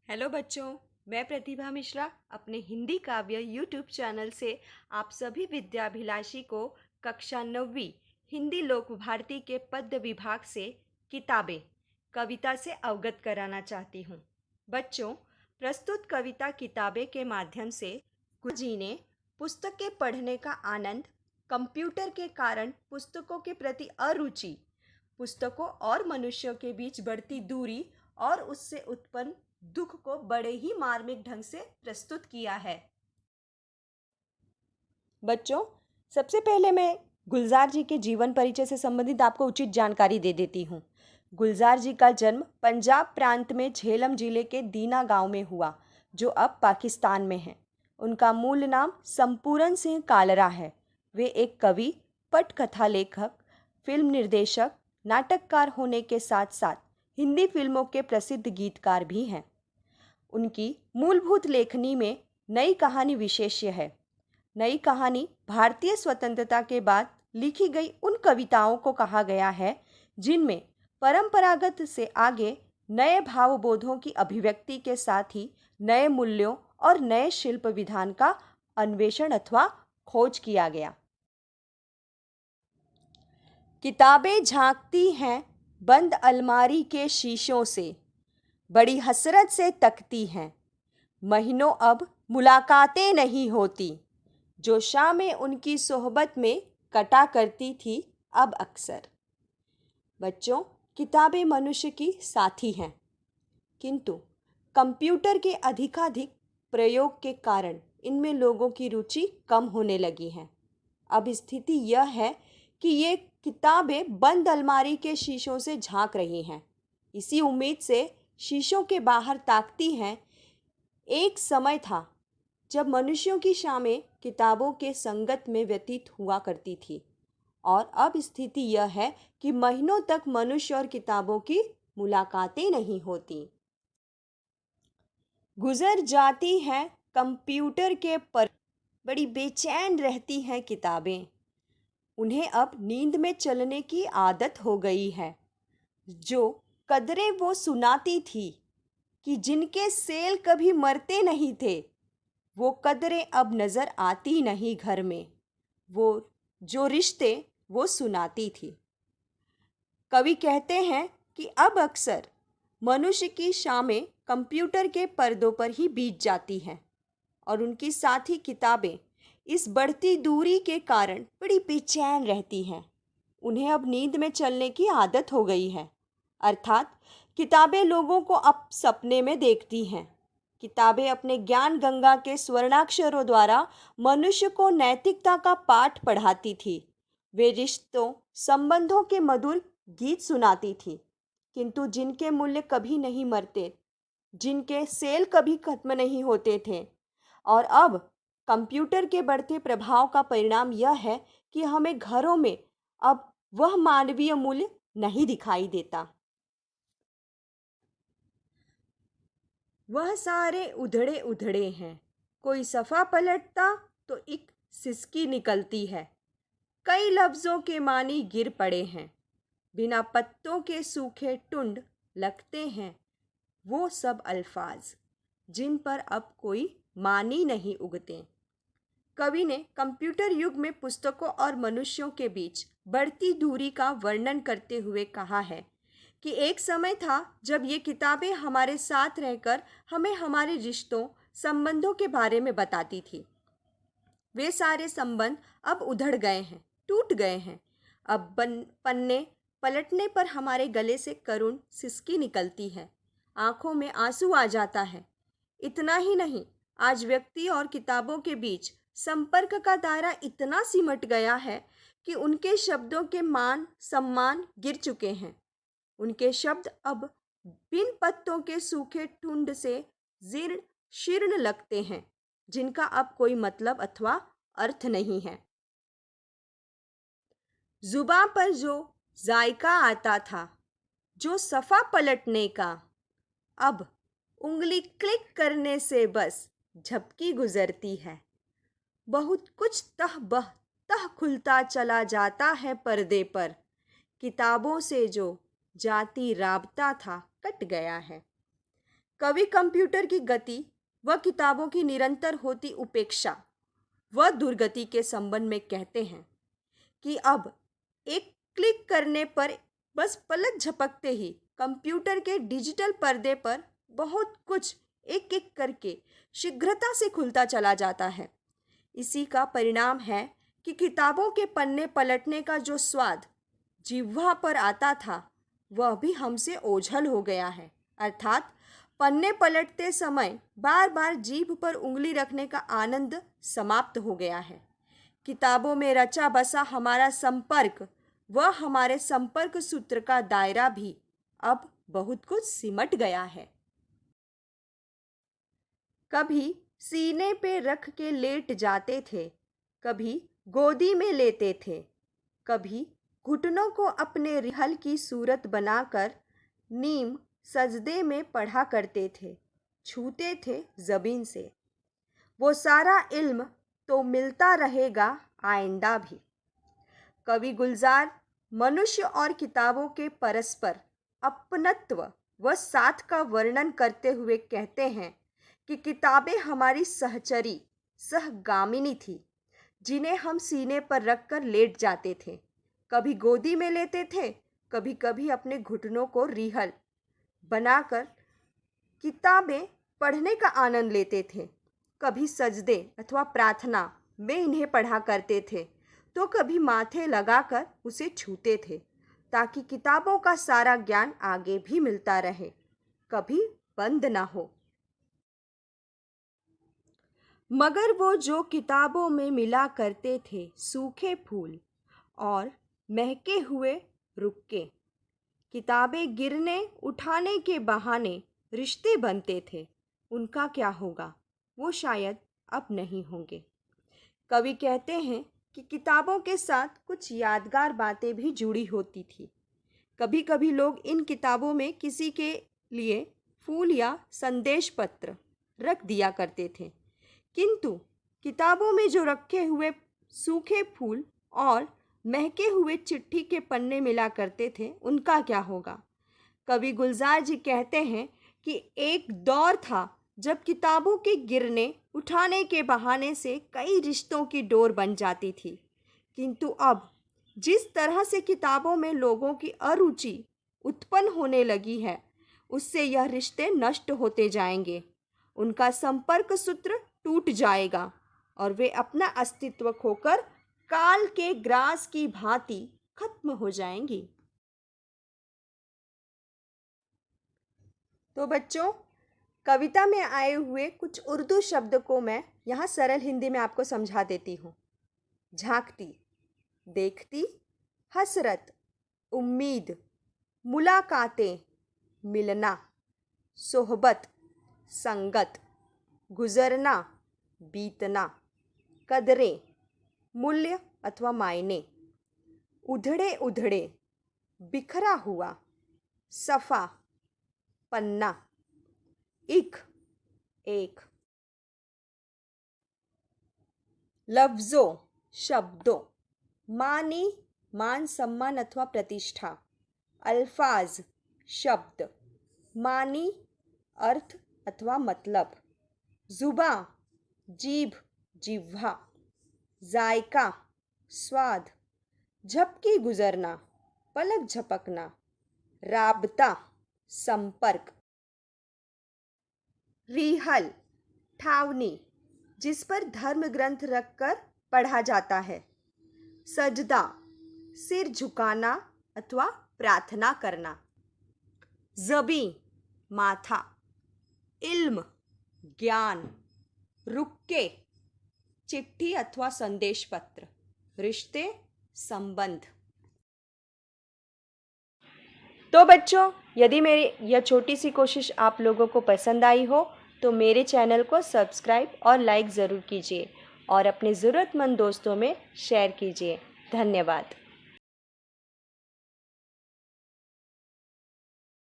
Hello बच्चों, मैं प्रतिभा मिश्रा अपने हिंदी काव्य यूट्यूब चैनल से आप सभी विद्याभिलाषी को कक्षा 9वीं हिंदी लोक भारती के पद्य विभाग से किताबें कविता से अवगत कराना चाहती हूँ। बच्चों, प्रस्तुत कविता किताबें के माध्यम से गुरुजी ने पुस्तकें पढ़ने का आनंद, कंप्यूटर के कारण पुस्तकों के प्रति अरुचि, पुस्तकों और मनुष्यों के बीच बढ़ती दूरी और उससे उत्पन्न दुख को बड़े ही मार्मिक ढंग से प्रस्तुत किया है। बच्चों, सबसे पहले मैं गुलजार जी के जीवन परिचय से संबंधित आपको उचित जानकारी दे देती हूँ। गुलजार जी का जन्म पंजाब प्रांत में झेलम जिले के दीना गांव में हुआ, जो अब पाकिस्तान में है। उनका मूल नाम संपूरन सिंह कालरा है। वे एक कवि, पटकथा लेखक, फिल्म निर्देशक, नाटककार होने के साथ साथ हिंदी फिल्मों के प्रसिद्ध गीतकार भी हैं। उनकी मूलभूत लेखनी में नई कहानी विशेष्य है। नई कहानी भारतीय स्वतंत्रता के बाद लिखी गई उन कविताओं को कहा गया है जिनमें परंपरागत से आगे नए भावबोधों की अभिव्यक्ति के साथ ही नए मूल्यों और नए शिल्प विधान का अन्वेषण अथवा खोज किया गया। किताबें झांकती हैं बंद अलमारी के शीशों से, बड़ी हसरत से तकती हैं। महीनों अब मुलाकातें नहीं होती, जो शामें उनकी सोहबत में कटा करती थी अब अक्सर। बच्चों, किताबें मनुष्य की साथी हैं, किंतु कंप्यूटर के अधिकाधिक प्रयोग के कारण इनमें लोगों की रुचि कम होने लगी है। अब स्थिति यह है कि ये किताबें बंद अलमारी के शीशों से झांक रही हैं। इसी उम्मीद से शीशों के बाहर ताकती हैं। एक समय था जब मनुष्यों की शामें किताबों के संगत में व्यतीत हुआ करती थी, और अब स्थिति यह है कि महीनों तक मनुष्य और किताबों की मुलाकातें नहीं होती। गुजर जाती हैं कंप्यूटर के पर, बड़ी बेचैन रहती हैं किताबें। उन्हें अब नींद में चलने की आदत हो गई है। जो कदरें वो सुनाती थी कि जिनके सेल कभी मरते नहीं थे, वो कदरें अब नज़र आती नहीं घर में। वो जो रिश्ते वो सुनाती थी। कवि कहते हैं कि अब अक्सर मनुष्य की शामें कंप्यूटर के पर्दों पर ही बीत जाती हैं, और उनकी साथी किताबें इस बढ़ती दूरी के कारण बड़ी बेचैन रहती हैं। उन्हें अब नींद में चलने की आदत हो गई है, अर्थात किताबें लोगों को अब सपने में देखती हैं। किताबें अपने ज्ञान गंगा के स्वर्णाक्षरों द्वारा मनुष्य को नैतिकता का पाठ पढ़ाती थी। वे रिश्तों, संबंधों के मधुर गीत सुनाती थी, किंतु जिनके मूल्य कभी नहीं मरते, जिनके सेल कभी खत्म नहीं होते थे। और अब कंप्यूटर के बढ़ते प्रभाव का परिणाम यह है कि हमें घरों में अब वह मानवीय मूल्य नहीं दिखाई देता। वह सारे उधड़े उधड़े हैं, कोई सफ़ा पलटता तो एक सिसकी निकलती है। कई लफ्ज़ों के मानी गिर पड़े हैं, बिना पत्तों के सूखे टुंड लगते हैं वो सब अल्फाज, जिन पर अब कोई मानी नहीं उगते। कवि ने कंप्यूटर युग में पुस्तकों और मनुष्यों के बीच बढ़ती दूरी का वर्णन करते हुए कहा है कि एक समय था जब ये किताबें हमारे साथ रहकर हमें हमारे रिश्तों, संबंधों के बारे में बताती थी। वे सारे संबंध अब उधड़ गए हैं, टूट गए हैं। अब पन्ने पलटने पर हमारे गले से करुण सिसकी निकलती है, आंखों में आंसू आ जाता है। इतना ही नहीं, आज व्यक्ति और किताबों के बीच संपर्क का दायरा इतना सिमट गया है कि उनके शब्दों के मान सम्मान गिर चुके हैं। उनके शब्द अब बिन पत्तों के सूखे ठुंड से जीर्ण शीर्ण लगते हैं, जिनका अब कोई मतलब अथवा अर्थ नहीं है। जुबां पर जो जायका आता था, जो सफ़ा पलटने का, अब उंगली क्लिक करने से बस झपकी गुजरती है। बहुत कुछ तह बह तह खुलता चला जाता है पर्दे पर। किताबों से जो जाती राबता था कट गया है। कवि कंप्यूटर की गति व किताबों की निरंतर होती उपेक्षा व दुर्गति के संबंध में कहते हैं कि अब एक क्लिक करने पर, बस पलक झपकते ही कंप्यूटर के डिजिटल पर्दे पर बहुत कुछ एक एक करके शीघ्रता से खुलता चला जाता है। इसी का परिणाम है कि किताबों के पन्ने पलटने का जो स्वाद जिह्वा पर आता था वह भी हमसे ओझल हो गया है। अर्थात पन्ने पलटते समय बार बार जीभ पर उंगली रखने का आनंद समाप्त हो गया है। किताबों में रचा बसा हमारा संपर्क व हमारे संपर्क सूत्र का दायरा भी अब बहुत कुछ सिमट गया है। कभी सीने पे रख के लेट जाते थे, कभी गोदी में लेते थे, कभी घुटनों को अपने रिहल की सूरत बनाकर नीम सजदे में पढ़ा करते थे, छूते थे ज़बीन से। वो सारा इल्म तो मिलता रहेगा आइंदा भी। कवि गुलजार मनुष्य और किताबों के परस्पर अपनत्व व साथ का वर्णन करते हुए कहते हैं कि किताबें हमारी सहचरी सहगामिनी थी, जिन्हें हम सीने पर रखकर लेट जाते थे, कभी गोदी में लेते थे, कभी कभी अपने घुटनों को रिहल बनाकर किताबें पढ़ने का आनंद लेते थे, कभी सजदे अथवा प्रार्थना में इन्हें पढ़ा करते थे, तो कभी माथे लगाकर उसे छूते थे, ताकि किताबों का सारा ज्ञान आगे भी मिलता रहे, कभी बंद ना हो। मगर वो जो किताबों में मिला करते थे सूखे फूल और महके हुए रुक्के, किताबें गिरने उठाने के बहाने रिश्ते बनते थे, उनका क्या होगा? वो शायद अब नहीं होंगे। कवि कहते हैं कि किताबों के साथ कुछ यादगार बातें भी जुड़ी होती थी। कभी कभी लोग इन किताबों में किसी के लिए फूल या संदेश पत्र रख दिया करते थे, किंतु किताबों में जो रखे हुए सूखे फूल और महके हुए चिट्ठी के पन्ने मिला करते थे, उनका क्या होगा? कवि गुलजार जी कहते हैं कि एक दौर था जब किताबों के गिरने उठाने के बहाने से कई रिश्तों की डोर बन जाती थी, किंतु अब जिस तरह से किताबों में लोगों की अरुचि उत्पन्न होने लगी है, उससे यह रिश्ते नष्ट होते जाएंगे, उनका संपर्क सूत्र टूट जाएगा और वे अपना अस्तित्व खोकर काल के ग्रास की भांति खत्म हो जाएंगी। तो बच्चों, कविता में आए हुए कुछ उर्दू शब्द को मैं यहाँ सरल हिंदी में आपको समझा देती हूँ। झांकती, देखती, हसरत, उम्मीद, मुलाकातें, मिलना, सोहबत, संगत, गुजरना, बीतना, कदरें, मूल्य अथवा मायने, उधड़े उधड़े, बिखरा हुआ, सफ़ा, पन्ना, एक एक। लफ्ज़ों शब्दों, मानी मान सम्मान अथवा प्रतिष्ठा, अल्फाज शब्द, मानी अर्थ अथवा मतलब, जुबां जीभ जिह्वा, जायका स्वाद, झपकी गुजरना, पलक झपकना, राबता संपर्क, रिहल ठावनी जिस पर धर्म ग्रंथ रखकर पढ़ा जाता है, सजदा सिर झुकाना अथवा प्रार्थना करना, ज़बी माथा, इल्म ज्ञान, रुक्के चिट्ठी अथवा संदेश पत्र, रिश्ते संबंध। तो बच्चों, यदि मेरी यह छोटी सी कोशिश आप लोगों को पसंद आई हो तो मेरे चैनल को सब्सक्राइब और लाइक ज़रूर कीजिए और अपने ज़रूरतमंद दोस्तों में शेयर कीजिए। धन्यवाद।